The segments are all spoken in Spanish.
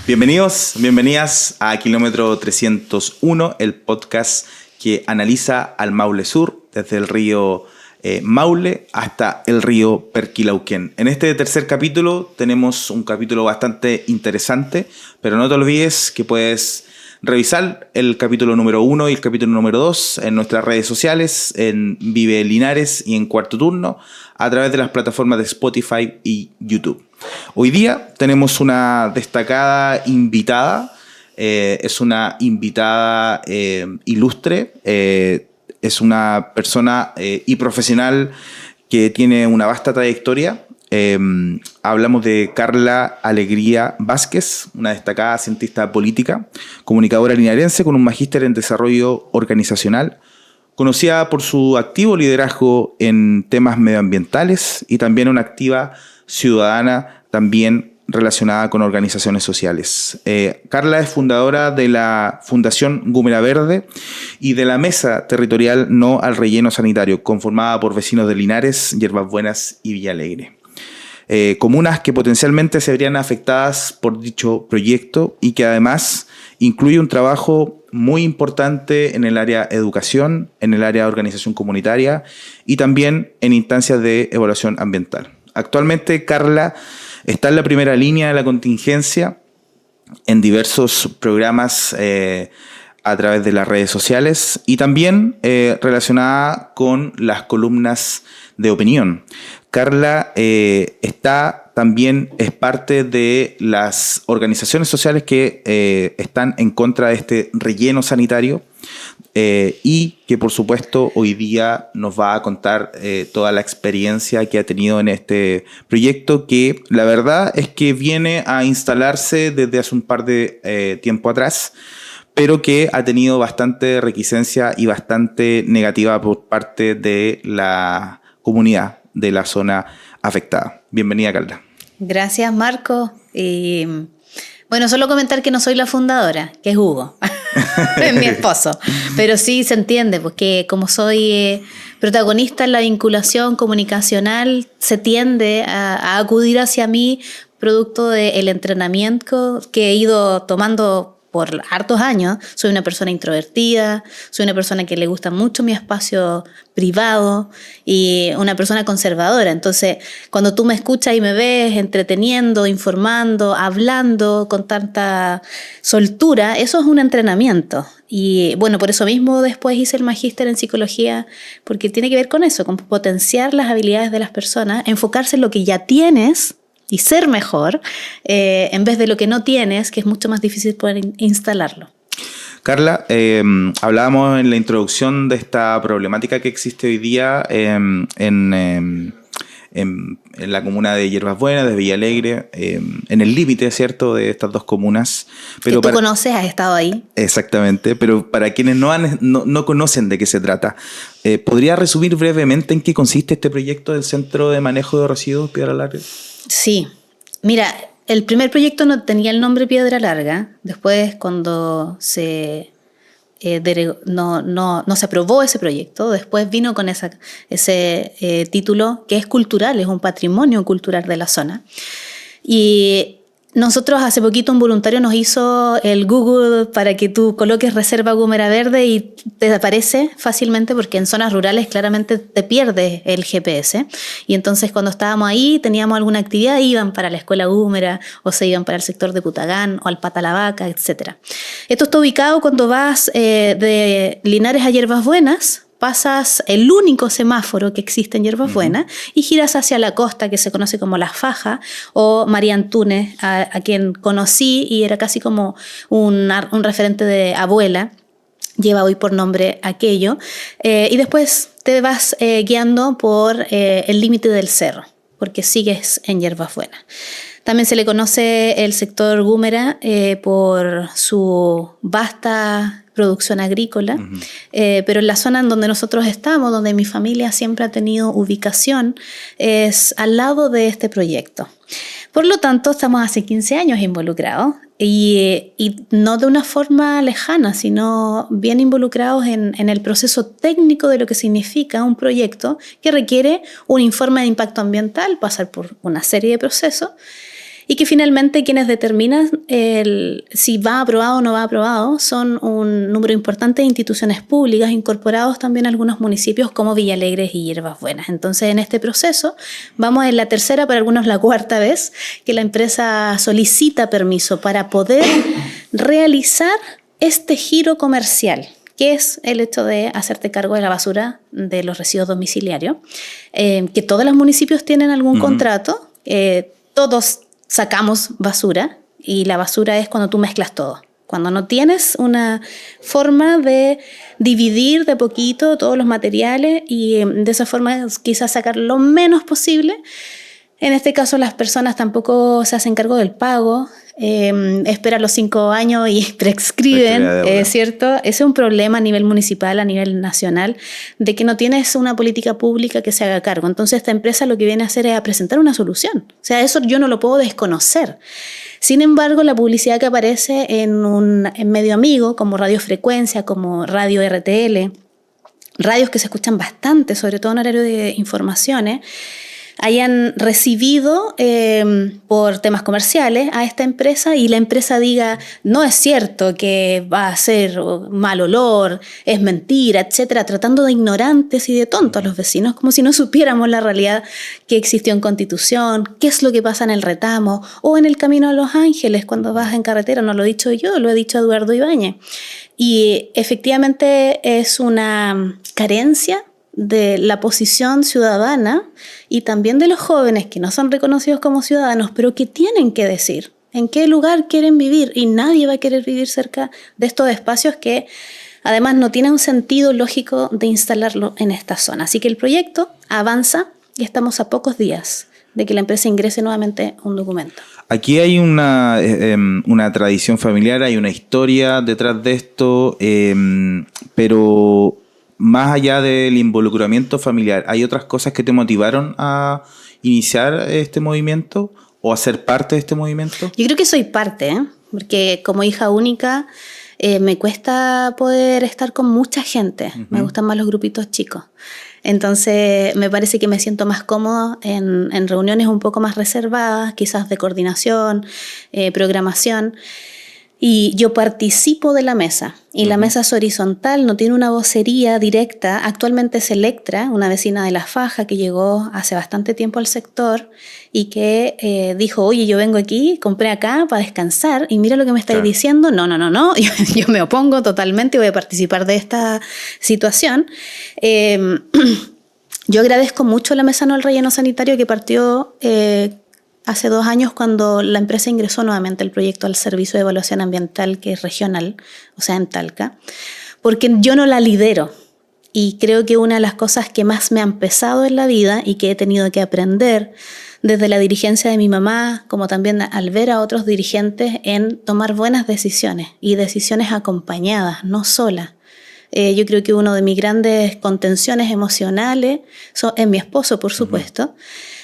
Bienvenidos, bienvenidas a Kilómetro 301, el podcast que analiza al Maule Sur, desde el río Maule hasta el río Perquilauquén. En este tercer capítulo tenemos un capítulo bastante interesante, pero no te olvides que puedes revisar el capítulo número 1 y el capítulo número 2 en nuestras redes sociales, en Vive Linares y en Cuarto Turno, a través de las plataformas de Spotify y YouTube. Hoy día tenemos una destacada invitada, es una invitada ilustre, es una persona y profesional que tiene una vasta trayectoria. Hablamos de Carla Alegría Vázquez, una destacada cientista política, comunicadora linarense con un magíster en desarrollo organizacional, conocida por su activo liderazgo en temas medioambientales y también una activa ciudadana también relacionada con organizaciones sociales. Carla es fundadora de la Fundación Gúmera Verde y de la Mesa Territorial No al Relleno Sanitario, conformada por vecinos de Linares, Yerbas Buenas y Villalegre. Comunas que potencialmente se verían afectadas por dicho proyecto y que además incluye un trabajo muy importante en el área educación, en el área de organización comunitaria y también en instancias de evaluación ambiental. Actualmente Carla está en la primera línea de la contingencia en diversos programas a través de las redes sociales y también relacionada con las columnas de opinión. Carla es parte de las organizaciones sociales que están en contra de este relleno sanitario y que por supuesto hoy día nos va a contar toda la experiencia que ha tenido en este proyecto, que la verdad es que viene a instalarse desde hace un par de tiempo atrás, pero que ha tenido bastante reticencia y bastante negativa por parte de la comunidad de la zona afectada. Bienvenida, Carla. Gracias, Marco. Bueno, solo comentar que no soy la fundadora, que es Hugo, es mi esposo. Pero sí se entiende, porque como soy protagonista en la vinculación comunicacional, se tiende a acudir hacia mí producto del entrenamiento que he ido tomando por hartos años. Soy una persona introvertida, soy una persona que le gusta mucho mi espacio privado y una persona conservadora. Entonces, cuando tú me escuchas y me ves entreteniendo, informando, hablando con tanta soltura, eso es un entrenamiento. Y bueno, por eso mismo después hice el magíster en psicología, porque tiene que ver con eso, con potenciar las habilidades de las personas, enfocarse en lo que ya tienes y ser mejor, en vez de lo que no tienes, que es mucho más difícil poder instalarlo. Carla, hablábamos en la introducción de esta problemática que existe hoy día en la comuna de Yerbas Buenas, de Villalegre, en el límite, ¿cierto?, de estas dos comunas. Pero que tú conoces, has estado ahí. Exactamente, pero para quienes no conocen de qué se trata, ¿podría resumir brevemente en qué consiste este proyecto del Centro de Manejo de Residuos Piedra Larga? Sí, mira, el primer proyecto no tenía el nombre Piedra Larga. Después, cuando no se aprobó ese proyecto, después vino con ese título que es cultural, es un patrimonio cultural de la zona. Y nosotros hace poquito un voluntario nos hizo el Google para que tú coloques Reserva Gúmera Verde y te aparece fácilmente, porque en zonas rurales claramente te pierdes el GPS. Y entonces cuando estábamos ahí, teníamos alguna actividad, iban para la escuela Gúmera o se iban para el sector de Putagán o al Pata la Vaca, etc. Esto está ubicado cuando vas de Linares a Yerbas Buenas. Pasas el único semáforo que existe en Yerbas Buenas y giras hacia la costa, que se conoce como La Faja, o María Antunes, a quien conocí y era casi como un referente de abuela. Lleva hoy por nombre aquello. Y después te vas guiando por el límite del cerro, porque sigues en Yerbas Buenas. También se le conoce el sector Gúmera por su vasta producción agrícola, pero en la zona en donde nosotros estamos, donde mi familia siempre ha tenido ubicación, es al lado de este proyecto. Por lo tanto, estamos hace 15 años involucrados y no de una forma lejana, sino bien involucrados en el proceso técnico de lo que significa un proyecto que requiere un informe de impacto ambiental, pasar por una serie de procesos. y que finalmente quienes determinan si va aprobado o no va aprobado son un número importante de instituciones públicas, incorporados también algunos municipios como Villalegre y Hierbas Buenas. Entonces, en este proceso vamos en la tercera, para algunos la cuarta vez, que la empresa solicita permiso para poder realizar este giro comercial, que es el hecho de hacerte cargo de la basura de los residuos domiciliarios, que todos los municipios tienen algún contrato, todos sacamos basura, y la basura es cuando tú mezclas todo. Cuando no tienes una forma de dividir de poquito todos los materiales y de esa forma quizás sacar lo menos posible. En este caso las personas tampoco se hacen cargo del pago, esperan los 5 años y prescriben, ¿cierto? Ese es un problema a nivel municipal, a nivel nacional, de que no tienes una política pública que se haga cargo. Entonces esta empresa lo que viene a hacer es a presentar una solución. O sea, eso yo no lo puedo desconocer. Sin embargo, la publicidad que aparece en medio amigo, como Radio Frecuencia, como Radio RTL, radios que se escuchan bastante, sobre todo en horario de informaciones, hayan recibido por temas comerciales a esta empresa y la empresa diga, no es cierto que va a ser mal olor, es mentira, etcétera, tratando de ignorantes y de tontos a los vecinos, como si no supiéramos la realidad que existió en Constitución, qué es lo que pasa en el Retamo o en el Camino a Los Ángeles cuando vas en carretera. No lo he dicho yo, lo he dicho Eduardo Ibáñez. Y efectivamente es una carencia de la posición ciudadana y también de los jóvenes que no son reconocidos como ciudadanos, pero que tienen que decir en qué lugar quieren vivir, y nadie va a querer vivir cerca de estos espacios que además no tienen un sentido lógico de instalarlo en esta zona. Así que el proyecto avanza y estamos a pocos días de que la empresa ingrese nuevamente un documento. Aquí hay una tradición familiar, hay una historia detrás de esto, pero más allá del involucramiento familiar, ¿hay otras cosas que te motivaron a iniciar este movimiento o a ser parte de este movimiento? Yo creo que soy parte, porque como hija única me cuesta poder estar con mucha gente. Uh-huh. Me gustan más los grupitos chicos. Entonces me parece que me siento más cómoda en reuniones un poco más reservadas, quizás de coordinación, programación. Y yo participo de la mesa, y la mesa es horizontal, no tiene una vocería directa. Actualmente es Electra, una vecina de La Faja que llegó hace bastante tiempo al sector y que dijo, oye, yo vengo aquí, compré acá para descansar y mira lo que me estáis diciendo. No, yo me opongo totalmente y voy a participar de esta situación. Yo agradezco mucho la Mesa No al Relleno Sanitario, que partió hace 2 años cuando la empresa ingresó nuevamente el proyecto al Servicio de Evaluación Ambiental, que es regional, o sea, en Talca, porque yo no la lidero. Y creo que una de las cosas que más me han pesado en la vida y que he tenido que aprender desde la dirigencia de mi mamá, como también al ver a otros dirigentes, en tomar buenas decisiones y decisiones acompañadas, no solas. Yo creo que una de mis grandes contenciones emocionales es mi esposo, por supuesto,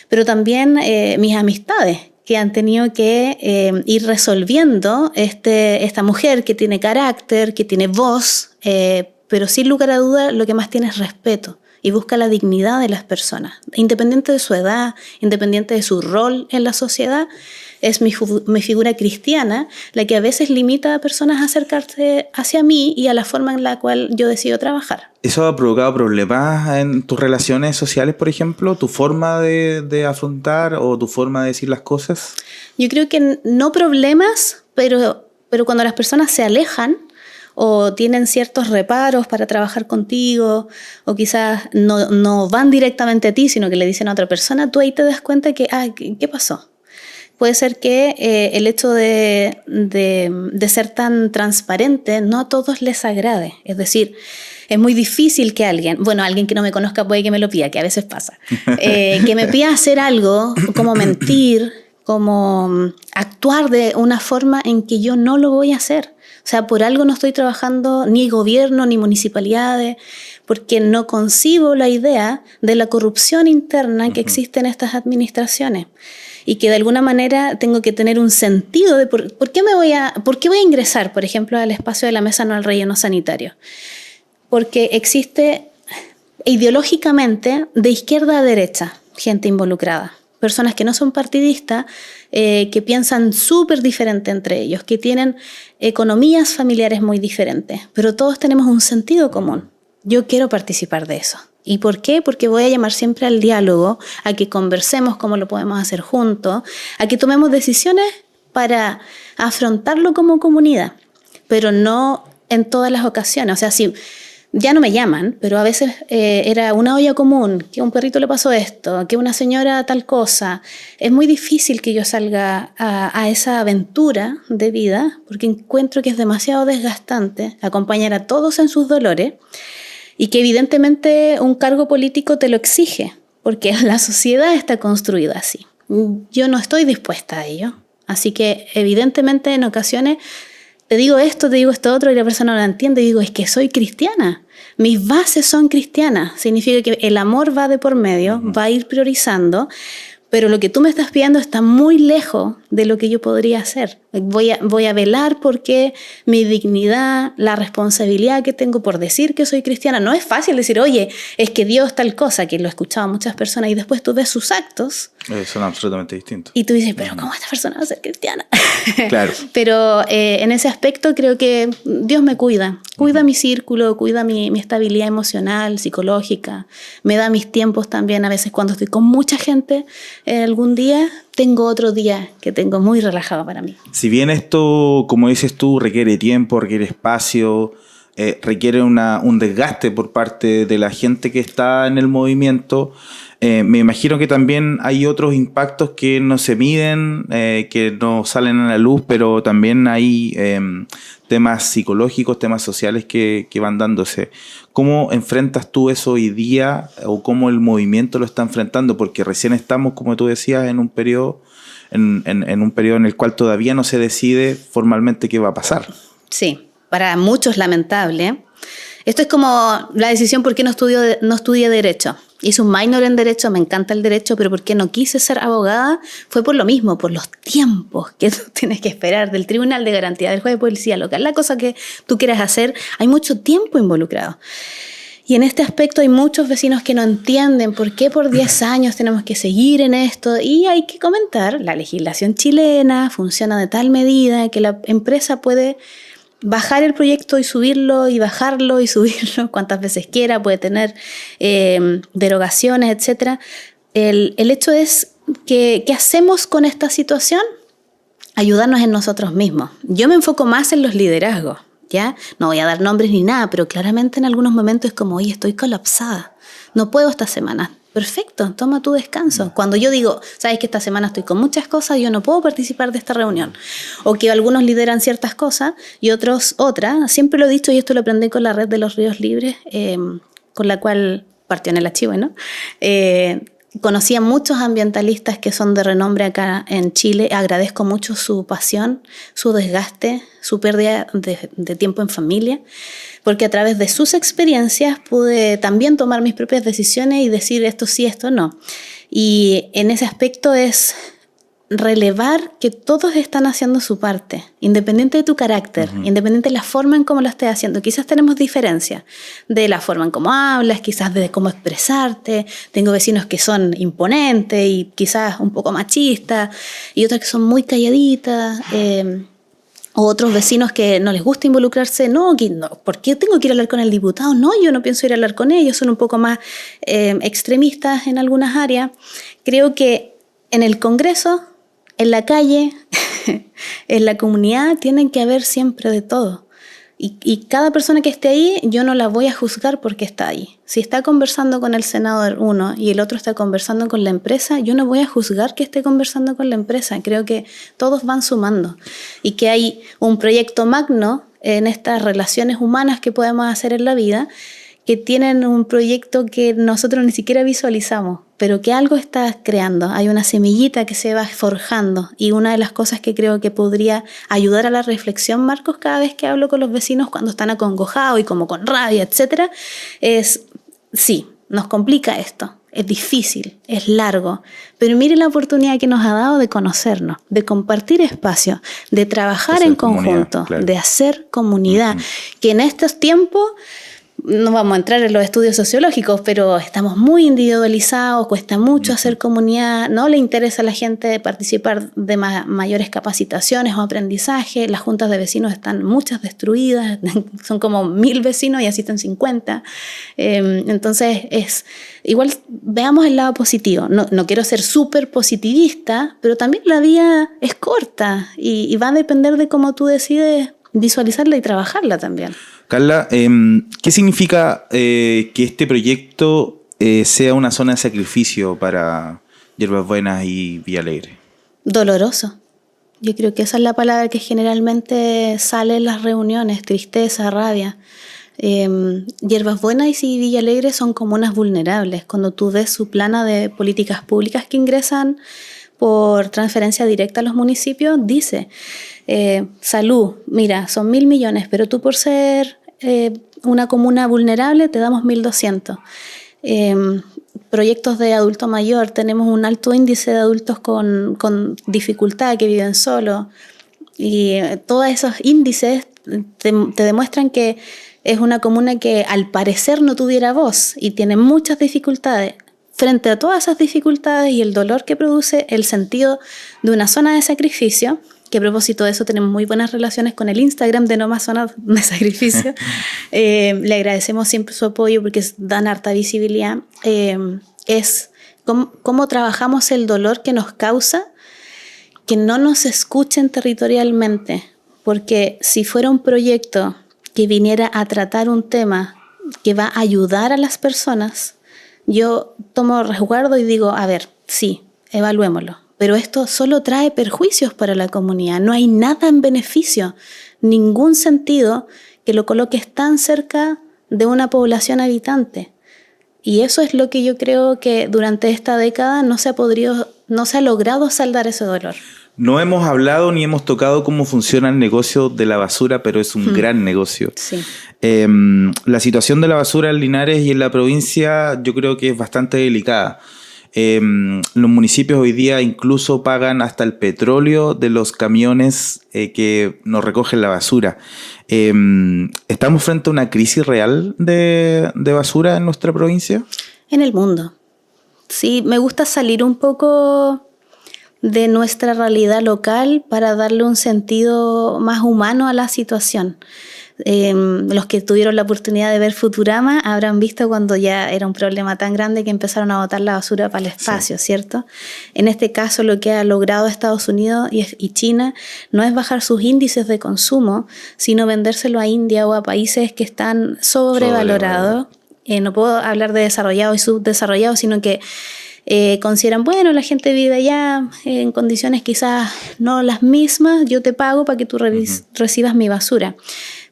pero también mis amistades, que han tenido que ir resolviendo esta mujer que tiene carácter, que tiene voz, pero sin lugar a duda lo que más tiene es respeto y busca la dignidad de las personas, independiente de su edad, independiente de su rol en la sociedad. Es mi figura cristiana la que a veces limita a personas a acercarse hacia mí y a la forma en la cual yo decido trabajar. ¿Eso ha provocado problemas en tus relaciones sociales, por ejemplo? ¿Tu forma de afrontar o tu forma de decir las cosas? Yo creo que no problemas, pero cuando las personas se alejan o tienen ciertos reparos para trabajar contigo, o quizás no van directamente a ti, sino que le dicen a otra persona, tú ahí te das cuenta que, ¿qué pasó? Puede ser que el hecho de ser tan transparente no a todos les agrade. Es decir, es muy difícil que alguien que no me conozca puede que me lo pida, que a veces pasa, que me pida hacer algo, como mentir, como actuar de una forma en que yo no lo voy a hacer. O sea, por algo no estoy trabajando ni gobierno ni municipalidades, porque no concibo la idea de la corrupción interna que existe en estas administraciones. Y que de alguna manera tengo que tener un sentido de por qué voy a ingresar, por ejemplo, al espacio de la Mesa No al Relleno Sanitario. Porque existe ideológicamente de izquierda a derecha gente involucrada. personas que no son partidistas, que piensan súper diferente entre ellos, que tienen economías familiares muy diferentes, pero todos tenemos un sentido común. Yo quiero participar de eso. ¿Y por qué? Porque voy a llamar siempre al diálogo, a que conversemos cómo lo podemos hacer juntos, a que tomemos decisiones para afrontarlo como comunidad, pero no en todas las ocasiones. O sea, si ya no me llaman, pero a veces era una olla común, que a un perrito le pasó esto, que una señora tal cosa. Es muy difícil que yo salga a esa aventura de vida, porque encuentro que es demasiado desgastante acompañar a todos en sus dolores, y que evidentemente un cargo político te lo exige, porque la sociedad está construida así. Yo no estoy dispuesta a ello. Así que evidentemente en ocasiones te digo esto otro, y la persona no lo entiende, y digo, es que soy cristiana. Mis bases son cristianas. Significa que el amor va de por medio, va a ir priorizando, pero lo que tú me estás pidiendo está muy lejos de lo que yo podría hacer. Voy a velar porque mi dignidad, la responsabilidad que tengo por decir que soy cristiana. No es fácil decir, oye, es que Dios tal cosa, que lo he escuchado a muchas personas, y después tú ves sus actos. Son absolutamente distintos. Y tú dices, pero ¿cómo esta persona va a ser cristiana? Claro. Pero en ese aspecto creo que Dios me cuida. Cuida mi círculo, cuida mi estabilidad emocional, psicológica. Me da mis tiempos también. A veces cuando estoy con mucha gente, algún día tengo otro día que tengo muy relajado para mí. Si bien esto, como dices tú, requiere tiempo, requiere espacio, requiere un desgaste por parte de la gente que está en el movimiento, me imagino que también hay otros impactos que no se miden, que no salen a la luz, pero también hay temas psicológicos, temas sociales que van dándose. ¿Cómo enfrentas tú eso hoy día o cómo el movimiento lo está enfrentando? Porque recién estamos, como tú decías, en un periodo en el cual todavía no se decide formalmente qué va a pasar. Sí, para muchos lamentable. Esto es como la decisión por qué no estudié Derecho. Hice un minor en Derecho, me encanta el Derecho, pero por qué no quise ser abogada fue por lo mismo, por los tiempos que tú tienes que esperar del Tribunal de Garantía, del juez de policía local, la cosa que tú quieras hacer, hay mucho tiempo involucrado. Y en este aspecto hay muchos vecinos que no entienden por qué por 10 años tenemos que seguir en esto. Y hay que comentar, la legislación chilena funciona de tal medida que la empresa puede bajar el proyecto y subirlo y bajarlo y subirlo cuantas veces quiera, puede tener derogaciones, etc. El hecho es que ¿qué hacemos con esta situación? Ayudarnos en nosotros mismos. Yo me enfoco más en los liderazgos, ¿ya? No voy a dar nombres ni nada, pero claramente en algunos momentos es como, oye, estoy colapsada, no puedo esta semana. Perfecto, toma tu descanso. Cuando yo digo, sabes que esta semana estoy con muchas cosas, yo no puedo participar de esta reunión. O que algunos lideran ciertas cosas y otros otras. Siempre lo he dicho y esto lo aprendí con la red de los Ríos Libres, con la cual partió en el archivo, ¿no? Conocí a muchos ambientalistas que son de renombre acá en Chile. Agradezco mucho su pasión, su desgaste, su pérdida de tiempo en familia, porque a través de sus experiencias pude también tomar mis propias decisiones y decir esto sí, esto no. Y en ese aspecto es relevar que todos están haciendo su parte, independiente de tu carácter, independiente de la forma en cómo lo estés haciendo. Quizás tenemos diferencias de la forma en cómo hablas, quizás de cómo expresarte. Tengo vecinos que son imponentes y quizás un poco machistas, y otras que son muy calladitas, o otros vecinos que no les gusta involucrarse. No, ¿por qué tengo que ir a hablar con el diputado? No, yo no pienso ir a hablar con ellos, son un poco más extremistas en algunas áreas. Creo que en el Congreso, en la calle, en la comunidad, tienen que haber siempre de todo. Y cada persona que esté ahí, yo no la voy a juzgar porque está ahí. Si está conversando con el senador uno y el otro está conversando con la empresa, yo no voy a juzgar que esté conversando con la empresa. Creo que todos van sumando y que hay un proyecto magno en estas relaciones humanas que podemos hacer en la vida, que tienen un proyecto que nosotros ni siquiera visualizamos, pero que algo está creando. Hay una semillita que se va forjando, y una de las cosas que creo que podría ayudar a la reflexión, Marcos, cada vez que hablo con los vecinos cuando están acongojados y como con rabia, etcétera, es, sí, nos complica esto, es difícil, es largo, pero mire la oportunidad que nos ha dado de conocernos, de compartir espacios, de trabajar en conjunto, claro, de hacer comunidad, que en estos tiempos no vamos a entrar en los estudios sociológicos, pero estamos muy individualizados, cuesta mucho hacer comunidad, no le interesa a la gente participar de mayores capacitaciones o aprendizaje, las juntas de vecinos están muchas destruidas, son como 1000 vecinos y asisten 50, entonces igual veamos el lado positivo, no quiero ser súper positivista, pero también la vida es corta y va a depender de cómo tú decides visualizarla y trabajarla también. Carla, ¿qué significa que este proyecto sea una zona de sacrificio para Hierbas Buenas y Villa Alegre? Doloroso. Yo creo que esa es la palabra que generalmente sale en las reuniones, tristeza, rabia. Hierbas Buenas y Villa Alegre son comunas vulnerables. Cuando tú ves su plana de políticas públicas que ingresan por transferencia directa a los municipios, dice, salud, mira, son 1.000 millones, pero tú por ser una comuna vulnerable te damos 1.200. Proyectos de adulto mayor, tenemos un alto índice de adultos con dificultad que viven solos y todos esos índices te demuestran que es una comuna que al parecer no tuviera voz y tiene muchas dificultades. Frente a todas esas dificultades y el dolor que produce el sentido de una zona de sacrificio, que a propósito de eso tenemos muy buenas relaciones con el Instagram de No Más Zonas de Sacrificio. Le agradecemos siempre su apoyo porque dan harta visibilidad. Es cómo trabajamos el dolor que nos causa que no nos escuchen territorialmente. Porque si fuera un proyecto que viniera a tratar un tema que va a ayudar a las personas, yo tomo resguardo y digo, a ver, sí, evaluémoslo. Pero esto solo trae perjuicios para la comunidad. No hay nada en beneficio, ningún sentido que lo coloques tan cerca de una población habitante. Y eso es lo que yo creo que durante esta década no se ha logrado saldar ese dolor. No hemos hablado ni hemos tocado cómo funciona el negocio de la basura, pero es un gran negocio. Sí. La situación de la basura en Linares y en la provincia yo creo que es bastante delicada. Los municipios hoy día incluso pagan hasta el petróleo de los camiones que nos recogen la basura. ¿Estamos frente a una crisis real de basura en nuestra provincia? En el mundo. Sí, me gusta salir un poco de nuestra realidad local para darle un sentido más humano a la situación. Los que tuvieron la oportunidad de ver Futurama habrán visto cuando ya era un problema tan grande que empezaron a botar la basura para el espacio, sí. ¿Cierto? En este caso lo que ha logrado Estados Unidos y China no es bajar sus índices de consumo, sino vendérselo a India o a países que están sobrevalorados. No puedo hablar de desarrollados y subdesarrollados, sino que consideran, bueno, la gente vive allá en condiciones quizás no las mismas, yo te pago para que tú recibas mi basura.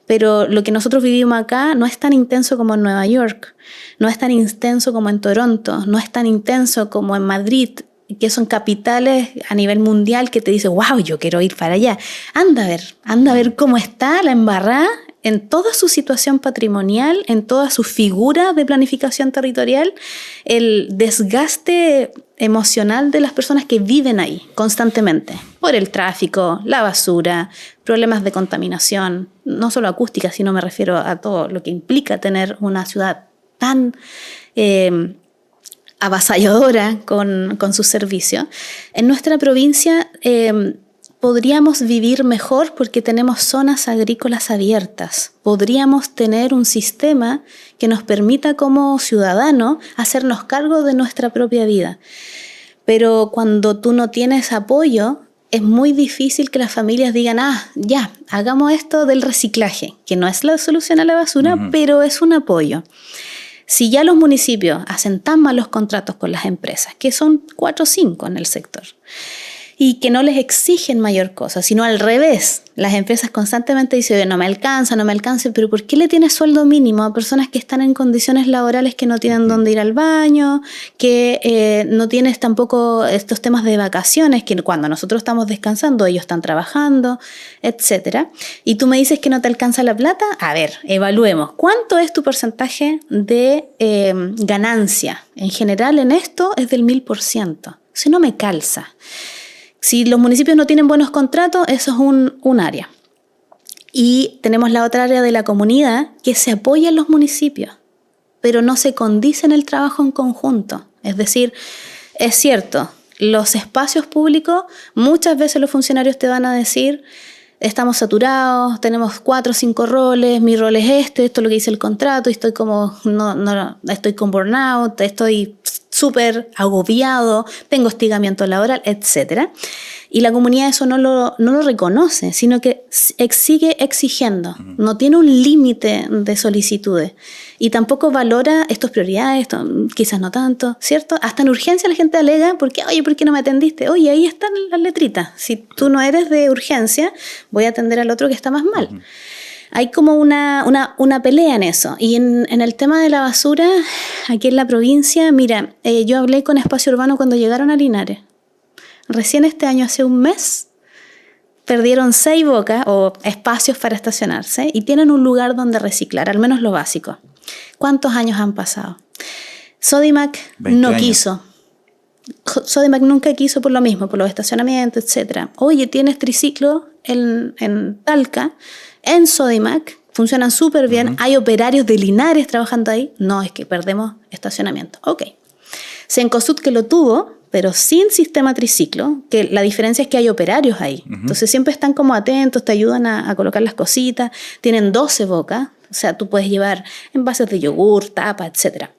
Pero lo que nosotros vivimos acá no es tan intenso como en Nueva York, no es tan intenso como en Toronto, no es tan intenso como en Madrid, que son capitales a nivel mundial que te dicen, wow, yo quiero ir para allá. Anda a ver cómo está la embarrada en toda su situación patrimonial, en toda su figura de planificación territorial, el desgaste emocional de las personas que viven ahí constantemente, por el tráfico, la basura, problemas de contaminación, no solo acústica, sino me refiero a todo lo que implica tener una ciudad tan avasalladora con sus servicios. En nuestra provincia podríamos vivir mejor porque tenemos zonas agrícolas abiertas. Podríamos tener un sistema que nos permita como ciudadanos hacernos cargo de nuestra propia vida. Pero cuando tú no tienes apoyo, es muy difícil que las familias digan, ya, hagamos esto del reciclaje, que no es la solución a la basura, pero es un apoyo. Si ya los municipios hacen tan malos contratos con las empresas, que son 4 o 5 en el sector, y que no les exigen mayor cosa, sino al revés. Las empresas constantemente dicen, no me alcanza, pero ¿por qué le tienes sueldo mínimo a personas que están en condiciones laborales que no tienen dónde ir al baño, que no tienes tampoco estos temas de vacaciones, que cuando nosotros estamos descansando, ellos están trabajando, etcétera? Y tú me dices que no te alcanza la plata. A ver, evaluemos. ¿Cuánto es tu porcentaje de ganancia? En general en esto es del 1000%. Si no me calza. Si los municipios no tienen buenos contratos, eso es un área. Y tenemos la otra área de la comunidad que se apoya en los municipios, pero no se condice en el trabajo en conjunto. Es decir, es cierto, los espacios públicos, muchas veces los funcionarios te van a decir, estamos saturados, tenemos 4 o 5 roles, mi rol es esto es lo que dice el contrato, y estoy como, estoy con burnout, estoy súper agobiado, tengo hostigamiento laboral, etc. Y la comunidad eso no lo reconoce, sino que sigue exigiendo. No tiene un límite de solicitudes. Y tampoco valora estas prioridades, quizás no tanto, ¿cierto? Hasta en urgencia la gente alega, ¿por qué no me atendiste? Oye, ahí están las letritas. Si tú no eres de urgencia, voy a atender al otro que está más mal. Hay como una pelea en eso. Y en el tema de la basura, aquí en la provincia, mira, yo hablé con Espacio Urbano cuando llegaron a Linares. Recién este año, hace un mes, perdieron 6 bocas o espacios para estacionarse y tienen un lugar donde reciclar, al menos lo básico. ¿Cuántos años han pasado? Sodimac no quiso. Sodimac nunca quiso por lo mismo, por los estacionamientos, etc. Oye, tienes triciclo en Talca, en Sodimac, funcionan súper bien, hay operarios de Linares trabajando ahí. No, es que perdemos estacionamiento. Ok. Cencosud que lo tuvo, pero sin sistema triciclo, que la diferencia es que hay operarios ahí. Entonces siempre están como atentos, te ayudan a colocar las cositas, tienen 12 bocas, o sea, tú puedes llevar envases de yogur, tapa, etc.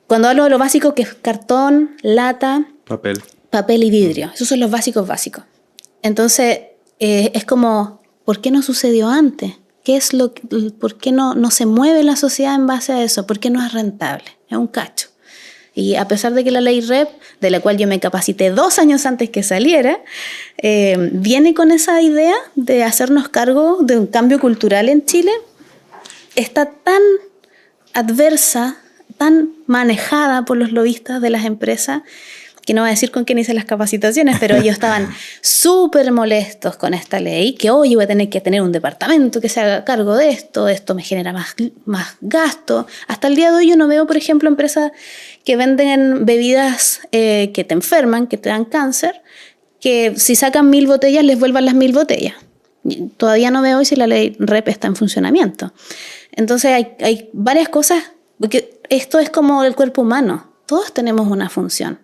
Cuando hablo de lo básico, que es cartón, lata, papel y vidrio, esos son los básicos. Entonces, es como, ¿por qué no sucedió antes? ¿Por qué no se mueve la sociedad en base a eso? ¿Por qué no es rentable? Es un cacho. Y a pesar de que la ley REP, de la cual yo me capacité 2 años antes que saliera, viene con esa idea de hacernos cargo de un cambio cultural en Chile, está tan adversa, tan manejada por los lobistas de las empresas, que no voy a decir con quién hice las capacitaciones, pero ellos estaban súper molestos con esta ley, que hoy voy a tener que tener un departamento que se haga cargo de esto me genera más gasto. Hasta el día de hoy yo no veo, por ejemplo, empresas que venden bebidas que te enferman, que te dan cáncer, que si sacan 1000 botellas les vuelvan las 1000 botellas. Todavía no veo hoy si la ley REP está en funcionamiento. Entonces hay varias cosas, porque esto es como el cuerpo humano, todos tenemos una función.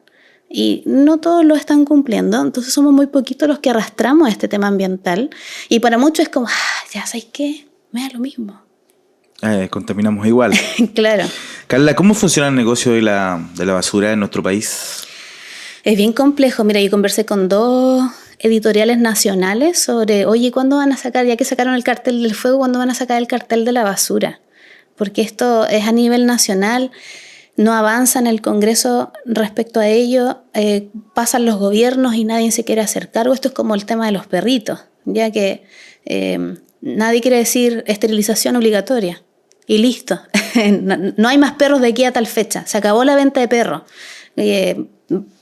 Y no todos lo están cumpliendo, entonces somos muy poquitos los que arrastramos este tema ambiental. Y para muchos es como, ya sabes qué, me da lo mismo. Contaminamos igual. Claro. Carla, ¿cómo funciona el negocio de la basura en nuestro país? Es bien complejo. Mira, yo conversé con 2 editoriales nacionales sobre, oye, ¿cuándo van a sacar, ya que sacaron el cartel del fuego, cuándo van a sacar el cartel de la basura? Porque esto es a nivel nacional. No avanza en el Congreso respecto a ello, pasan los gobiernos y nadie se quiere hacer cargo. Esto es como el tema de los perritos, ya que nadie quiere decir esterilización obligatoria y listo. No hay más perros de aquí a tal fecha, se acabó la venta de perros.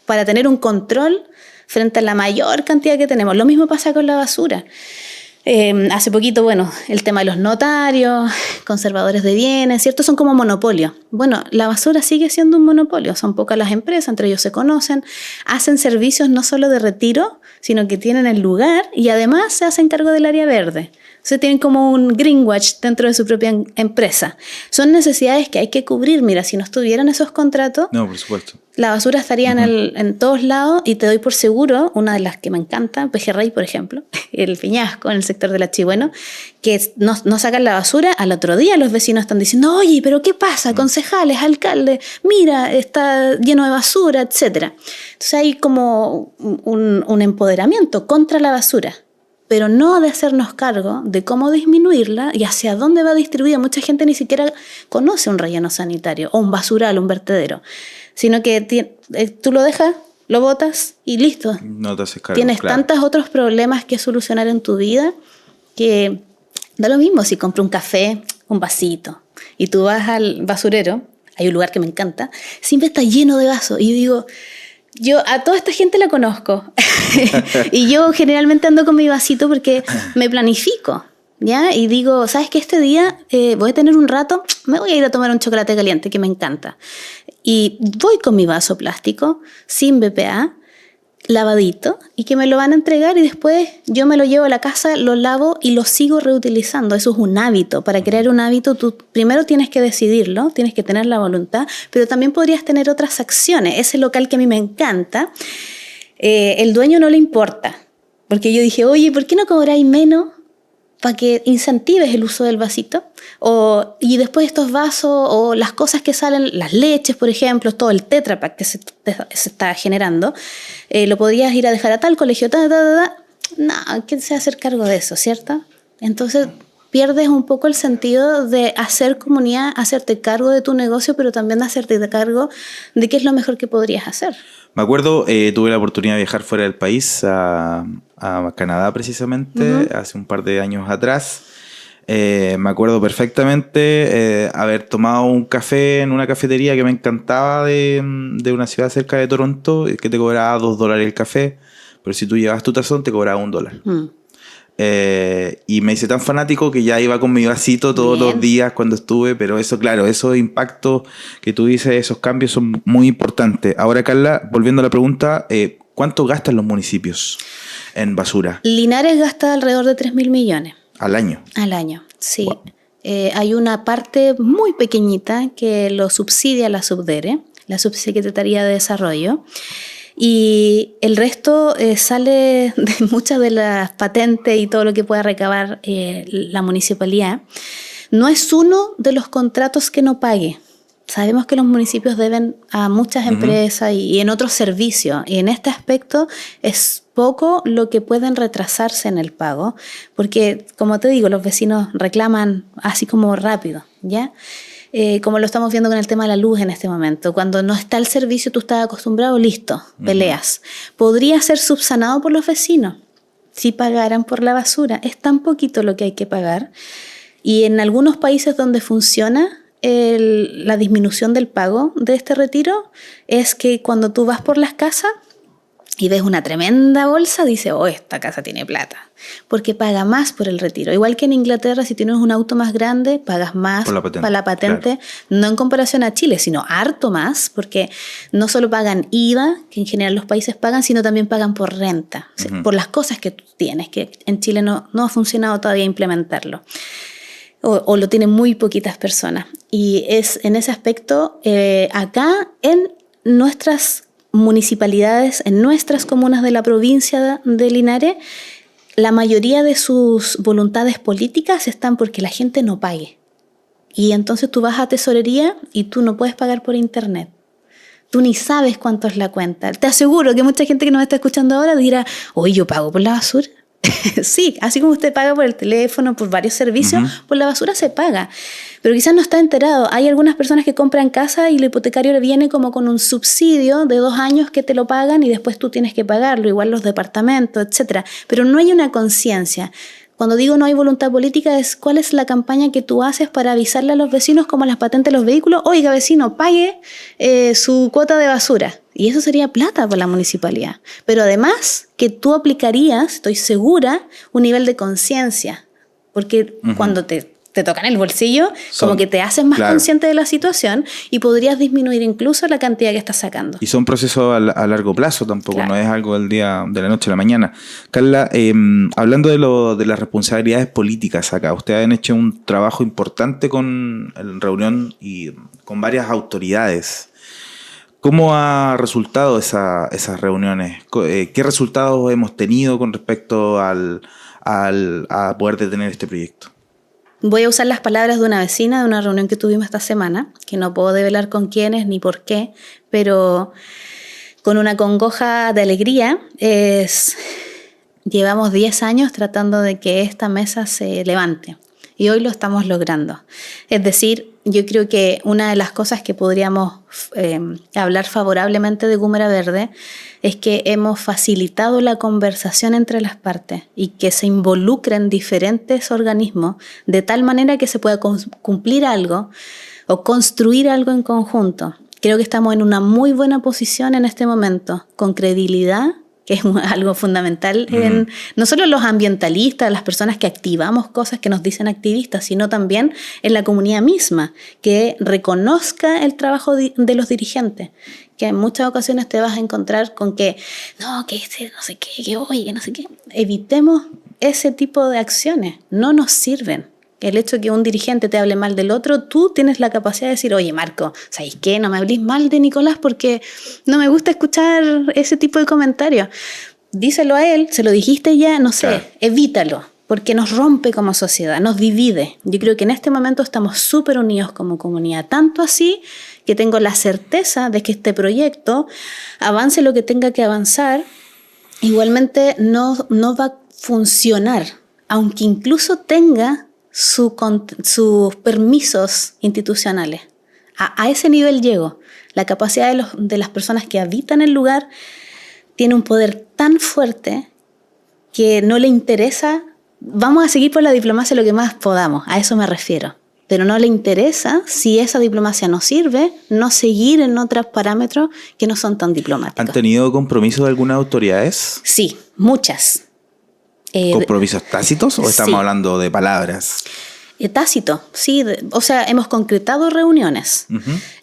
Para tener un control frente a la mayor cantidad que tenemos. Lo mismo pasa con la basura. Hace poquito, bueno, el tema de los notarios, conservadores de bienes, ¿cierto? Son como monopolios. Bueno, la basura sigue siendo un monopolio. Son pocas las empresas, entre ellos se conocen, hacen servicios no solo de retiro, sino que tienen el lugar y además se hacen cargo del área verde. Entonces tienen como un greenwash dentro de su propia empresa. Son necesidades que hay que cubrir. Mira, si no estuvieran esos contratos, no, por supuesto, la basura estaría en todos lados y te doy por seguro, una de las que me encanta, Pejerrey, por ejemplo, el Peñasco en el sector del Achigüeno, que no sacan la basura, al otro día los vecinos están diciendo, oye, pero ¿qué pasa? Concejales, alcaldes, mira, está lleno de basura, etc. Entonces hay como un empoderamiento contra la basura, pero no de hacernos cargo de cómo disminuirla y hacia dónde va distribuida. Mucha gente ni siquiera conoce un relleno sanitario o un basural, un vertedero, sino que tú lo dejas, lo botas y listo. No te haces cargo. Tienes tantos otros problemas que solucionar en tu vida que da lo mismo si compro un café, un vasito, y tú vas al basurero, hay un lugar que me encanta, siempre está lleno de vasos, y yo digo, yo a toda esta gente la conozco, y yo generalmente ando con mi vasito porque me planifico, ¿ya? Y digo, ¿sabes qué? Este día voy a tener un rato, me voy a ir a tomar un chocolate caliente que me encanta, y voy con mi vaso plástico, sin BPA, lavadito y que me lo van a entregar y después yo me lo llevo a la casa, lo lavo y lo sigo reutilizando. Eso es un hábito. Para crear un hábito tú primero tienes que decidirlo, tienes que tener la voluntad, pero también podrías tener otras acciones. Ese local que a mí me encanta, el dueño no le importa, porque yo dije, oye, ¿por qué no cobráis menos para que incentives el uso del vasito? Y después estos vasos o las cosas que salen, las leches, por ejemplo, todo el Tetra Pak que se está generando, lo podrías ir a dejar a tal colegio, no, ¿quién se va a hacer cargo de eso, cierto? Entonces pierdes un poco el sentido de hacer comunidad, hacerte cargo de tu negocio, pero también hacerte cargo de qué es lo mejor que podrías hacer. Me acuerdo, tuve la oportunidad de viajar fuera del país, a Canadá precisamente, hace un par de años atrás. Me acuerdo perfectamente haber tomado un café en una cafetería que me encantaba de una ciudad cerca de Toronto, que te cobraba $2 el café, pero si tú llevabas tu tazón te cobraba $1. Y me hice tan fanático que ya iba con mi vasito todos los días cuando estuve, pero eso, claro, esos impactos que tú dices, esos cambios son muy importantes. Ahora, Carla, volviendo a la pregunta, ¿cuánto gastan los municipios en basura? Linares gasta alrededor de 3.000 millones. ¿Al año? Al año, sí. Wow. Hay una parte muy pequeñita que lo subsidia la Subdere, la Subsecretaría de Desarrollo, y el resto sale de muchas de las patentes y todo lo que pueda recabar la municipalidad. No es uno de los contratos que no pague. Sabemos que los municipios deben a muchas empresas y en otros servicios, y en este aspecto es poco lo que pueden retrasarse en el pago, porque, como te digo, los vecinos reclaman así como rápido, ¿ya? Como lo estamos viendo con el tema de la luz en este momento. Cuando no está el servicio, tú estás acostumbrado, listo, peleas. Podría ser subsanado por los vecinos si pagaran por la basura. Es tan poquito lo que hay que pagar. Y en algunos países donde funciona la disminución del pago de este retiro es que cuando tú vas por las casas y ves una tremenda bolsa, dices, oh, esta casa tiene plata, porque paga más por el retiro. Igual que en Inglaterra, si tienes un auto más grande, pagas más para la patente, claro. No en comparación a Chile, sino harto más, porque no solo pagan IVA, que en general los países pagan, sino también pagan por renta, o sea, por las cosas que tú tienes, que en Chile no ha funcionado todavía implementarlo. O lo tienen muy poquitas personas. Y es en ese aspecto, acá en nuestras municipalidades, en nuestras comunas de la provincia de Linares, la mayoría de sus voluntades políticas están porque la gente no pague. Y entonces tú vas a tesorería y tú no puedes pagar por internet. Tú ni sabes cuánto es la cuenta. Te aseguro que mucha gente que nos está escuchando ahora dirá, oye, ¿yo pago por la basura? Sí, así como usted paga por el teléfono, por varios servicios, por la basura se paga. Pero quizás no está enterado. Hay algunas personas que compran casa y el hipotecario le viene como con un subsidio de 2 años que te lo pagan y después tú tienes que pagarlo, igual los departamentos, etc. Pero no hay una conciencia. Cuando digo no hay voluntad política es cuál es la campaña que tú haces para avisarle a los vecinos, como las patentes de los vehículos, oiga vecino, pague su cuota de basura. Y eso sería plata para la municipalidad. Pero además que tú aplicarías, estoy segura, un nivel de conciencia. Porque cuando te tocan el bolsillo, como que te haces más consciente de la situación y podrías disminuir incluso la cantidad que estás sacando. Y son procesos a largo plazo tampoco, no es algo del día, de la noche a la mañana. Carla, hablando de las responsabilidades políticas acá, ustedes han hecho un trabajo importante en reunión y con varias autoridades. ¿Cómo ha resultado esas reuniones? ¿Qué resultados hemos tenido con respecto a poder detener este proyecto? Voy a usar las palabras de una vecina de una reunión que tuvimos esta semana, que no puedo develar con quiénes ni por qué, pero con una congoja de alegría. Llevamos 10 años tratando de que esta mesa se levante y hoy lo estamos logrando. Es decir, yo creo que una de las cosas que podríamos hablar favorablemente de Gúmera Verde es que hemos facilitado la conversación entre las partes y que se involucren diferentes organismos de tal manera que se pueda cumplir algo o construir algo en conjunto. Creo que estamos en una muy buena posición en este momento, con credibilidad que es algo fundamental en no solo los ambientalistas, las personas que activamos cosas que nos dicen activistas, sino también en la comunidad misma, que reconozca el trabajo de los dirigentes. Que en muchas ocasiones te vas a encontrar con que, no, que no sé qué, que hoy, que no sé qué. Evitemos ese tipo de acciones, no nos sirven. El hecho de que un dirigente te hable mal del otro, tú tienes la capacidad de decir, oye, Marco, ¿sabes qué? No me hables mal de Nicolás porque no me gusta escuchar ese tipo de comentarios. Díselo a él, se lo dijiste ya, no sé, claro. Evítalo, porque nos rompe como sociedad, nos divide. Yo creo que en este momento estamos súper unidos como comunidad, tanto así que tengo la certeza de que este proyecto avance lo que tenga que avanzar, igualmente no va a funcionar, aunque incluso tenga sus permisos institucionales. A ese nivel llego. La capacidad de las personas que habitan el lugar tiene un poder tan fuerte que no le interesa. Vamos a seguir por la diplomacia lo que más podamos, a eso me refiero. Pero no le interesa, si esa diplomacia no sirve, no seguir en otros parámetros que no son tan diplomáticos. ¿Han tenido compromiso de algunas autoridades? Sí, muchas. ¿Compromisos tácitos o estamos hablando de palabras? Tácito, sí. O sea, hemos concretado reuniones.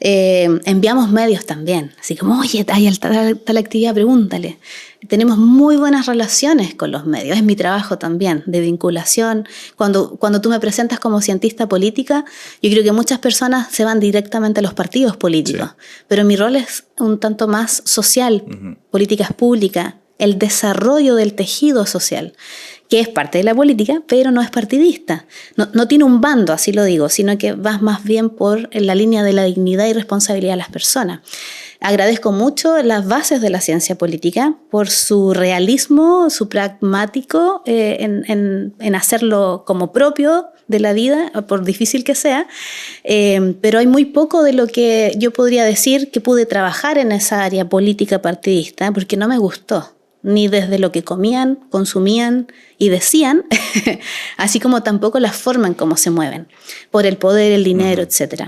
Enviamos medios también. Así como, oye, hay tal actividad, pregúntale. Tenemos muy buenas relaciones con los medios. Es mi trabajo también, de vinculación. Cuando tú me presentas como cientista política, yo creo que muchas personas se van directamente a los partidos políticos. Sí. Pero mi rol es un tanto más social, políticas públicas, el desarrollo del tejido social, que es parte de la política, pero no es partidista. No tiene un bando, así lo digo, sino que vas más bien por la línea de la dignidad y responsabilidad de las personas. Agradezco mucho las bases de la ciencia política por su realismo, su pragmático en hacerlo como propio de la vida, por difícil que sea, pero hay muy poco de lo que yo podría decir que pude trabajar en esa área política partidista, porque no me gustó. Ni desde lo que comían, consumían y decían, así como tampoco la forma en cómo se mueven, por el poder, el dinero, etc.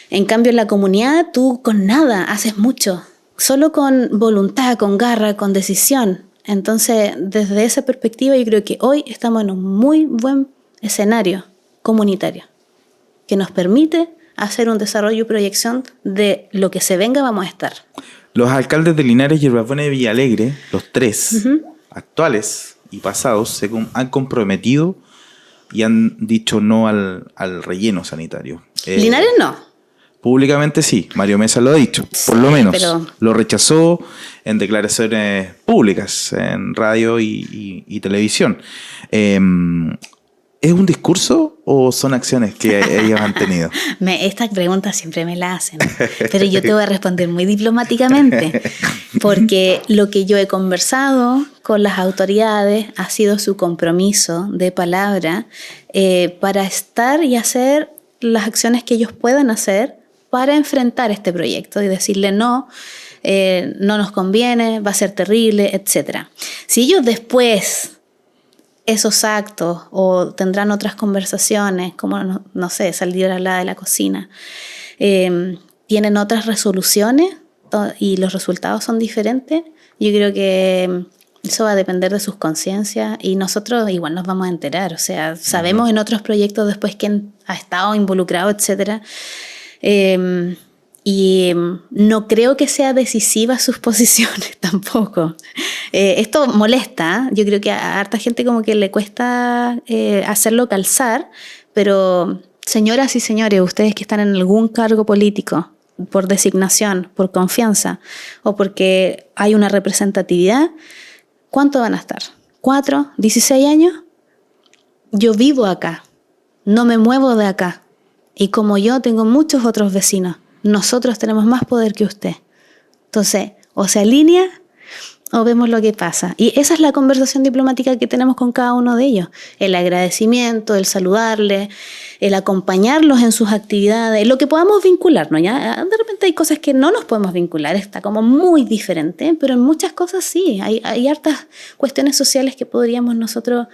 En cambio, en la comunidad, tú con nada haces mucho, solo con voluntad, con garra, con decisión. Entonces, desde esa perspectiva, yo creo que hoy estamos en un muy buen escenario comunitario, que nos permite hacer un desarrollo y proyección de lo que se venga, vamos a estar. Los alcaldes de Linares, Yerbabuena y Villalegre, los tres, actuales y pasados, se han comprometido y han dicho no al relleno sanitario. Linares no. Públicamente sí, Mario Mesa lo ha dicho, sí, por lo menos. Pero lo rechazó en declaraciones públicas, en radio y televisión. ¿Es un discurso o son acciones que ellos han tenido? Estas preguntas siempre me las hacen, pero yo te voy a responder muy diplomáticamente, porque lo que yo he conversado con las autoridades ha sido su compromiso de palabra para estar y hacer las acciones que ellos puedan hacer para enfrentar este proyecto y decirle no nos conviene, va a ser terrible, etc. Si ellos después esos actos o tendrán otras conversaciones, como, no sé, salir a hablar de la cocina, tienen otras resoluciones y los resultados son diferentes, yo creo que eso va a depender de sus conciencias y nosotros igual nos vamos a enterar, o sea, sabemos en otros proyectos después quién ha estado involucrado, etc. Y no creo que sea decisiva sus posiciones tampoco. Esto molesta, yo creo que a harta gente como que le cuesta hacerlo calzar, pero señoras y señores, ustedes que están en algún cargo político, por designación, por confianza o porque hay una representatividad, ¿cuánto van a estar? ¿4? ¿16 años? Yo vivo acá, no me muevo de acá y como yo tengo muchos otros vecinos. Nosotros tenemos más poder que usted. Entonces, o se alinea o vemos lo que pasa. Y esa es la conversación diplomática que tenemos con cada uno de ellos. El agradecimiento, el saludarle, el acompañarlos en sus actividades, lo que podamos vincularnos. ¿Ya? De repente hay cosas que no nos podemos vincular, está como muy diferente, pero en muchas cosas sí. Hay hartas cuestiones sociales que podríamos nosotros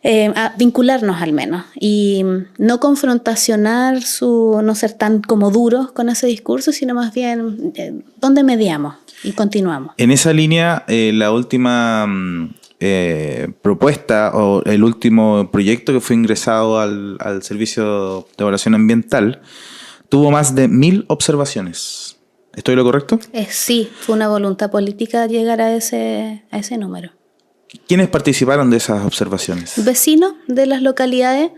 a vincularnos al menos y no confrontacionar no ser tan como duros con ese discurso, sino más bien ¿dónde mediamos? y continuamos. En esa línea, la última propuesta o el último proyecto que fue ingresado al Servicio de Evaluación Ambiental tuvo más de 1.000 observaciones. ¿Estoy lo correcto? Sí, fue una voluntad política llegar a ese número. ¿Quiénes participaron de esas observaciones? Vecinos de las localidades.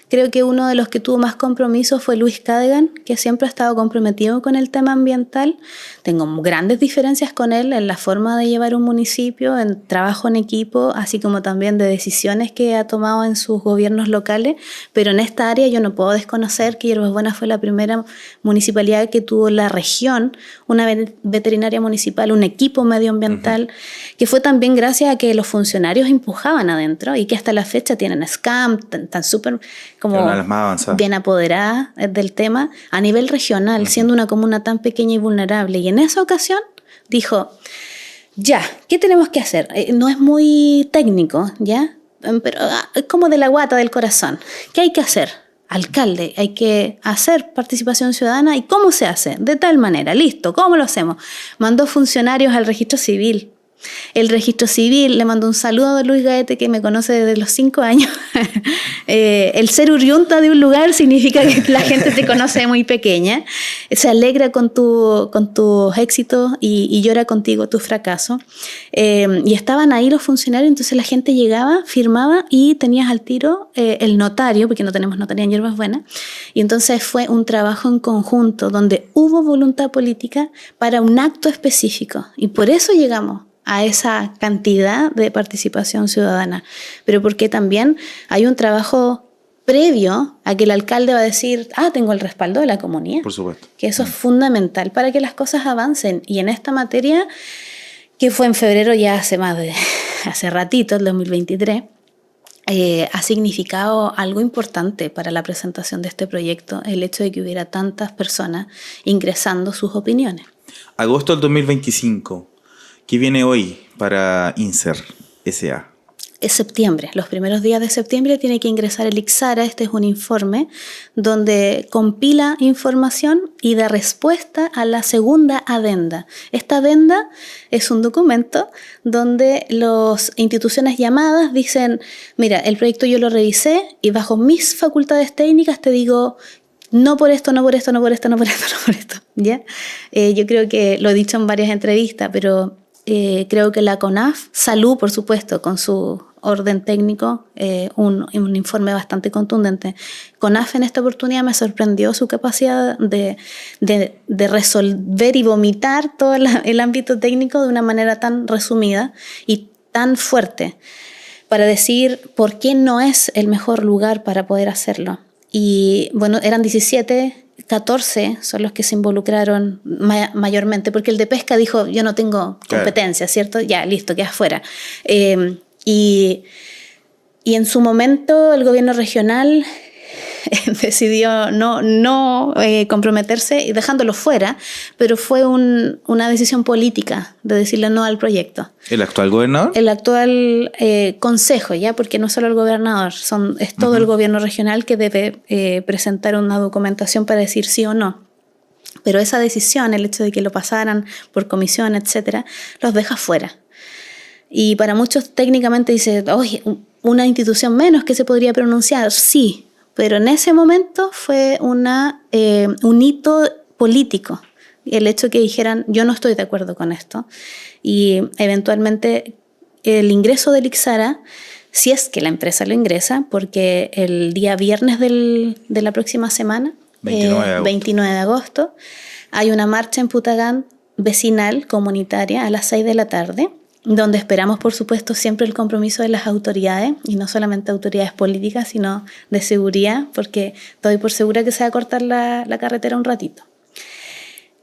Creo que uno de los que tuvo más compromiso fue Luis Cadegan, que siempre ha estado comprometido con el tema ambiental. Tengo grandes diferencias con él en la forma de llevar un municipio, en trabajo en equipo, así como también de decisiones que ha tomado en sus gobiernos locales. Pero en esta área yo no puedo desconocer que Hierbas Buenas fue la primera municipalidad que tuvo la región, una veterinaria municipal, un equipo medioambiental, que fue también gracias a que los funcionarios empujaban adentro y que hasta la fecha tienen SCAM, tan súper como una de las más avanzadas, bien apoderada del tema a nivel regional, siendo una comuna tan pequeña y vulnerable. Y en esa ocasión dijo, ya, ¿qué tenemos que hacer? No es muy técnico, ¿ya? Pero es como de la guata del corazón. ¿Qué hay que hacer? Alcalde, hay que hacer participación ciudadana. ¿Y cómo se hace? De tal manera, listo, ¿cómo lo hacemos? Mandó funcionarios al registro civil. El registro civil le mandó un saludo a Luis Gaete, que me conoce desde los 5 años. El ser oriunta de un lugar significa que la gente te conoce de muy pequeña. Se alegra con tus éxitos y llora contigo tus fracasos. Y estaban ahí los funcionarios, entonces la gente llegaba, firmaba y tenías al tiro el notario, porque no tenemos notaría en Hierbas Buenas. Y entonces fue un trabajo en conjunto donde hubo voluntad política para un acto específico. Y por eso llegamos a esa cantidad de participación ciudadana, pero porque también hay un trabajo previo a que el alcalde va a decir, tengo el respaldo de la comunidad. Por supuesto. Que eso es fundamental para que las cosas avancen. Y en esta materia, que fue en febrero ya hace ratito, el 2023, ha significado algo importante para la presentación de este proyecto, el hecho de que hubiera tantas personas ingresando sus opiniones. Agosto del 2025. ¿Qué viene hoy para INSER S.A.? Es septiembre, los primeros días de septiembre tiene que ingresar el ICSARA. Este es un informe donde compila información y da respuesta a la segunda adenda. Esta adenda es un documento donde las instituciones llamadas dicen, mira, el proyecto yo lo revisé y bajo mis facultades técnicas te digo, no por esto, no por esto, no por esto, no por esto, no por esto, ¿ya? Yo creo que lo he dicho en varias entrevistas, pero creo que la CONAF, Salud, por supuesto, con su orden técnico, un informe bastante contundente. CONAF en esta oportunidad me sorprendió su capacidad de resolver y vomitar todo el ámbito técnico de una manera tan resumida y tan fuerte para decir por qué no es el mejor lugar para poder hacerlo. Y bueno, eran 14 son los que se involucraron mayormente, porque el de pesca dijo, yo no tengo competencia, ¿cierto? Ya, listo, queda fuera. Y en su momento el gobierno regional decidió no comprometerse y dejándolo fuera, pero fue una decisión política de decirle no al proyecto. ¿El actual gobernador? El actual consejo, ¿ya? Porque no solo el gobernador, es todo el gobierno regional que debe presentar una documentación para decir sí o no. Pero esa decisión, el hecho de que lo pasaran por comisión, etcétera, los deja fuera. Y para muchos técnicamente dice, oye, una institución menos que se podría pronunciar, sí. Pero en ese momento fue un hito político, el hecho que dijeran yo no estoy de acuerdo con esto, y eventualmente el ingreso del ICSARA, si es que la empresa lo ingresa, porque el día viernes de la próxima semana, 29 de agosto, hay una marcha en Putagán vecinal, comunitaria, a las 6 de la tarde, donde esperamos, por supuesto, siempre el compromiso de las autoridades, y no solamente autoridades políticas, sino de seguridad, porque doy por segura que se va a cortar la carretera un ratito.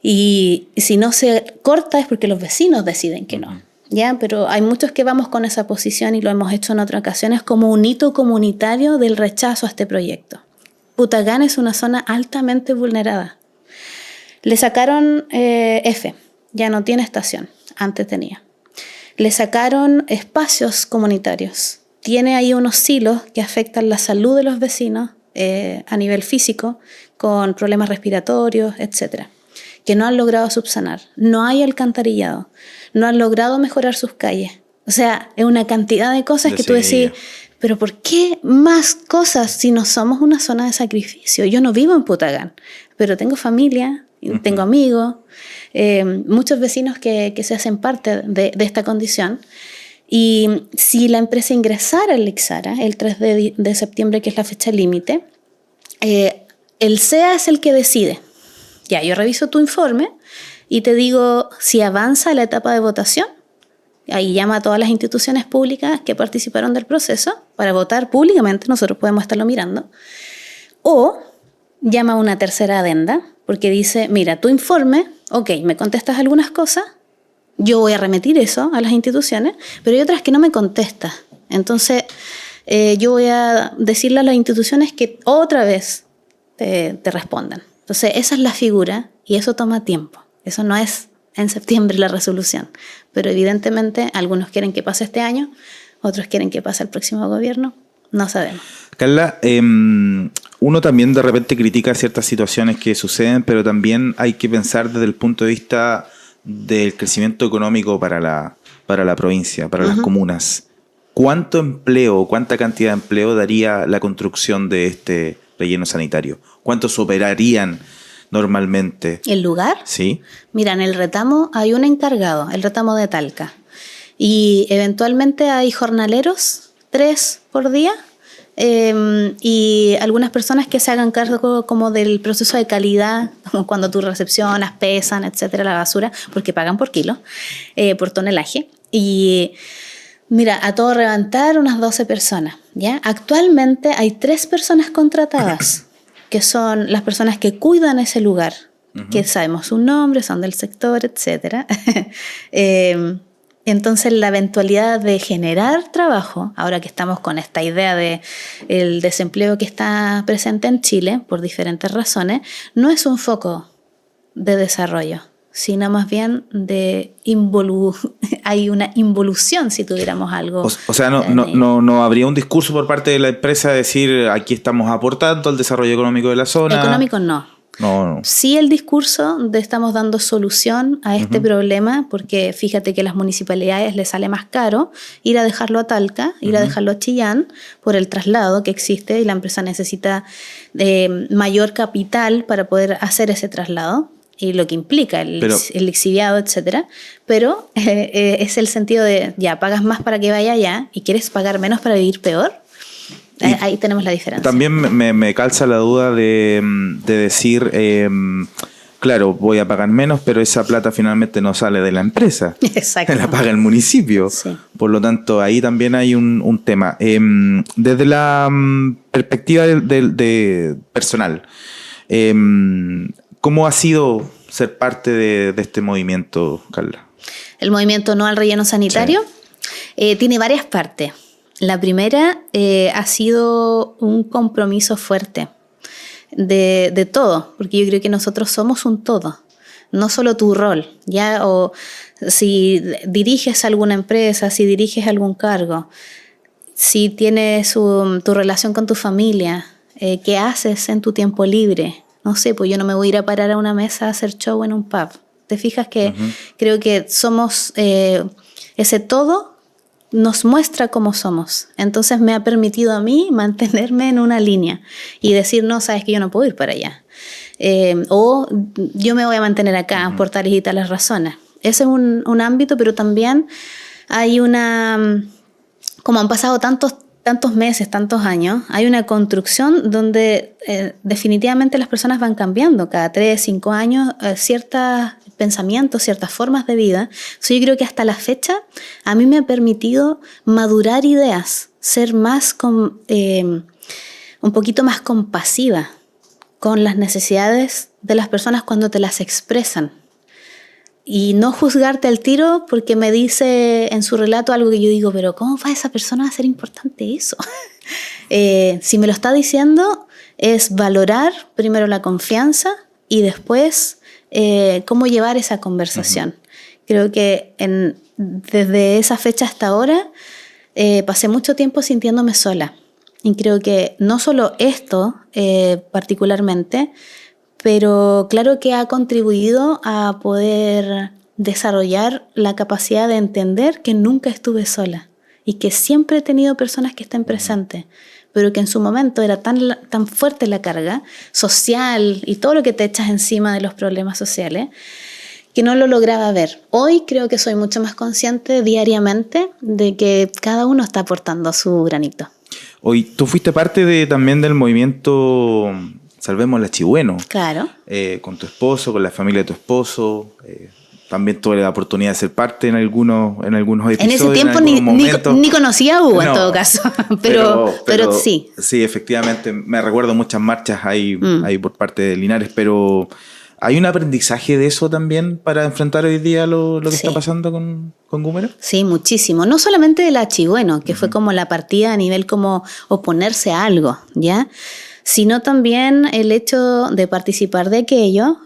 Y si no se corta es porque los vecinos deciden que no, ¿ya? Pero hay muchos que vamos con esa posición y lo hemos hecho en otras ocasiones como un hito comunitario del rechazo a este proyecto. Putagán es una zona altamente vulnerada. Le sacaron F, ya no tiene estación, antes tenía. Le sacaron espacios comunitarios. Tiene ahí unos silos que afectan la salud de los vecinos a nivel físico, con problemas respiratorios, etc. que no han logrado subsanar. No hay alcantarillado. No han logrado mejorar sus calles. O sea, es una cantidad de cosas que tú decís, pero ¿por qué más cosas si no somos una zona de sacrificio? Yo no vivo en Putagán, pero tengo familia, tengo amigos, muchos vecinos que se hacen parte de esta condición. Y si la empresa ingresara al Lixara el 3 de septiembre, que es la fecha límite, el CEA es el que decide. Ya, yo reviso tu informe y te digo si avanza la etapa de votación. Ahí llama a todas las instituciones públicas que participaron del proceso para votar públicamente, nosotros podemos estarlo mirando. O llama a una tercera adenda, porque dice, mira, tu informe, ok, me contestas algunas cosas, yo voy a remitir eso a las instituciones, pero hay otras que no me contestas. Entonces, yo voy a decirle a las instituciones que otra vez te respondan. Entonces, esa es la figura y eso toma tiempo. Eso no es en septiembre la resolución, pero evidentemente algunos quieren que pase este año, otros quieren que pase el próximo gobierno, no sabemos. Carla, uno también de repente critica ciertas situaciones que suceden, pero también hay que pensar desde el punto de vista del crecimiento económico para la provincia, para las comunas. ¿Cuánto empleo, cuánta cantidad de empleo daría la construcción de este relleno sanitario? ¿Cuántos operarían normalmente? ¿El lugar? Sí. Mira, en el retamo hay un encargado, el retamo de Talca. Y eventualmente hay jornaleros, 3 por día, y algunas personas que se hagan cargo como del proceso de calidad, como cuando tú recepcionas, pesan, etcétera, la basura, porque pagan por kilo, por tonelaje. Y mira, a todo levantar unas 12 personas, ¿ya? Actualmente hay 3 personas contratadas, que son las personas que cuidan ese lugar, que sabemos su nombre, son del sector, etc. Entonces, la eventualidad de generar trabajo, ahora que estamos con esta idea de el desempleo que está presente en Chile, por diferentes razones, no es un foco de desarrollo, sino más bien de hay una involución, si tuviéramos algo. O sea, no habría un discurso por parte de la empresa de decir aquí estamos aportando al desarrollo económico de la zona. Económico no. No. Sí, el discurso de estamos dando solución a este problema, porque fíjate que a las municipalidades les sale más caro ir a dejarlo a Talca, ir a dejarlo a Chillán, por el traslado que existe y la empresa necesita mayor capital para poder hacer ese traslado y lo que implica el lixiviado, etcétera. Pero es el sentido de ya pagas más para que vaya allá y quieres pagar menos para vivir peor. Ahí tenemos la diferencia. También me calza la duda de decir, claro, voy a pagar menos, pero esa plata finalmente no sale de la empresa. Exacto. La paga el municipio. Sí. Por lo tanto, ahí también hay un tema. Desde la perspectiva de personal, ¿cómo ha sido ser parte de este movimiento, Carla? El movimiento No al Relleno Sanitario tiene varias partes. La primera ha sido un compromiso fuerte de todo, porque yo creo que nosotros somos un todo, no solo tu rol, ¿ya? O si diriges alguna empresa, si diriges algún cargo, si tienes tu relación con tu familia, ¿qué haces en tu tiempo libre? No sé, pues yo no me voy a ir a parar a una mesa a hacer show en un pub. ¿Te fijas que creo que somos ese todo? Nos muestra cómo somos. Entonces me ha permitido a mí mantenerme en una línea y decir, no, sabes que yo no puedo ir para allá. O yo me voy a mantener acá por tales y tales razones. Ese es un ámbito, pero también hay como han pasado tantos meses, tantos años, hay una construcción donde definitivamente las personas van cambiando cada 3, 5 años ciertos pensamientos, ciertas formas de vida. So, yo creo que hasta la fecha a mí me ha permitido madurar ideas, ser más un poquito más compasiva con las necesidades de las personas cuando te las expresan. Y no juzgarte al tiro porque me dice en su relato algo que yo digo, pero ¿cómo va esa persona a ser importante eso? Si me lo está diciendo, es valorar primero la confianza y después cómo llevar esa conversación. Creo que desde esa fecha hasta ahora pasé mucho tiempo sintiéndome sola. Y creo que no solo esto particularmente, pero claro que ha contribuido a poder desarrollar la capacidad de entender que nunca estuve sola y que siempre he tenido personas que estén presentes, pero que en su momento era tan fuerte la carga social y todo lo que te echas encima de los problemas sociales que no lo lograba ver. Hoy creo que soy mucho más consciente diariamente de que cada uno está aportando su granito. Hoy tú fuiste parte también del movimiento Salvemos la Chigüeno. Claro. Con tu esposo, con la familia de tu esposo. También tuve la oportunidad de ser parte en algunos episodios. En ese tiempo ni conocía a Hugo, en todo caso. pero sí. Sí, efectivamente. Me recuerdo muchas marchas ahí por parte de Linares, pero ¿hay un aprendizaje de eso también para enfrentar hoy día lo que está pasando con Gúmero? Sí, muchísimo. No solamente de la Chigüeno, que fue como la partida a nivel como oponerse a algo, ¿ya? Sino también el hecho de participar de aquello,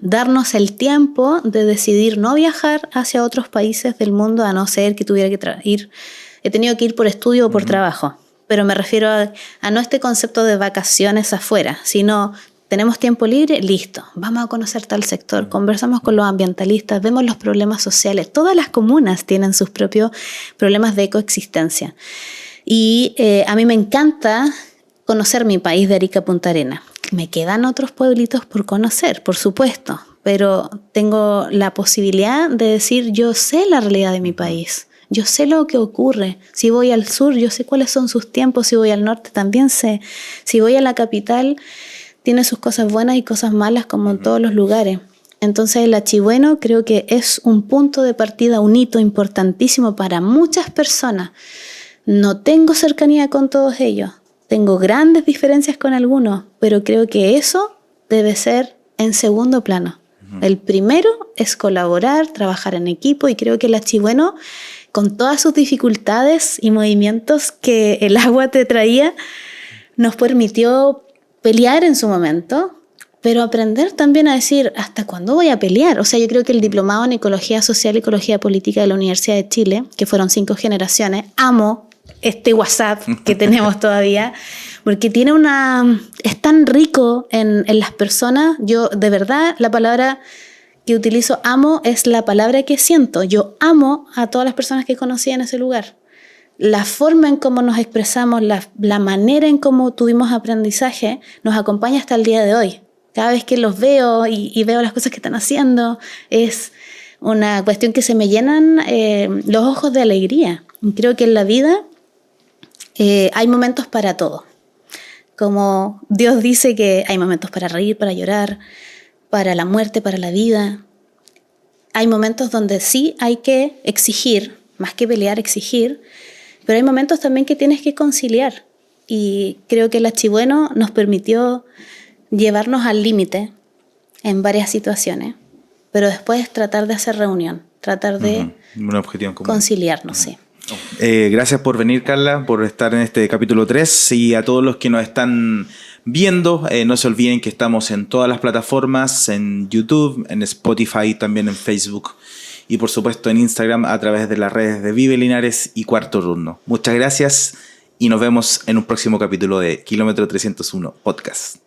darnos el tiempo de decidir no viajar hacia otros países del mundo, a no ser que tuviera que ir. He tenido que ir por estudio o por trabajo, pero me refiero a no este concepto de vacaciones afuera, sino tenemos tiempo libre, listo, vamos a conocer tal sector, conversamos con los ambientalistas, vemos los problemas sociales. Todas las comunas tienen sus propios problemas de coexistencia. Y a mí me encanta conocer mi país de Arica, Punta Arenas. Me quedan otros pueblitos por conocer, por supuesto, pero tengo la posibilidad de decir, yo sé la realidad de mi país, yo sé lo que ocurre. Si voy al sur, yo sé cuáles son sus tiempos, si voy al norte también sé. Si voy a la capital, tiene sus cosas buenas y cosas malas como en todos los lugares. Entonces el Achigüeno creo que es un punto de partida, un hito importantísimo para muchas personas. No tengo cercanía con todos ellos. Tengo grandes diferencias con algunos, pero creo que eso debe ser en segundo plano. El primero es colaborar, trabajar en equipo, y creo que el Achigüeno, con todas sus dificultades y movimientos que el agua te traía, nos permitió pelear en su momento, pero aprender también a decir, ¿hasta cuándo voy a pelear? O sea, yo creo que el diplomado en Ecología Social y Ecología Política de la Universidad de Chile, que fueron 5 generaciones, amo este WhatsApp que tenemos todavía, porque es tan rico en las personas. Yo, de verdad, la palabra que utilizo, amo, es la palabra que siento. Yo amo a todas las personas que conocí en ese lugar. La forma en cómo nos expresamos, la manera en cómo tuvimos aprendizaje, nos acompaña hasta el día de hoy. Cada vez que los veo y veo las cosas que están haciendo, es una cuestión que se me llenan los ojos de alegría. Creo que en la vida hay momentos para todo. Como Dios dice que hay momentos para reír, para llorar, para la muerte, para la vida. Hay momentos donde sí hay que exigir, más que pelear, exigir, pero hay momentos también que tienes que conciliar. Y creo que el Achigüeno nos permitió llevarnos al límite en varias situaciones, pero después tratar de hacer reunión, tratar de un objetivo común. Conciliarnos, sí. Gracias por venir, Carla, por estar en este capítulo 3, y a todos los que nos están viendo, no se olviden que estamos en todas las plataformas, en YouTube, en Spotify, también en Facebook y por supuesto en Instagram a través de las redes de Vive Linares y Cuarto Turno. Muchas gracias y nos vemos en un próximo capítulo de Kilómetro 301 Podcast.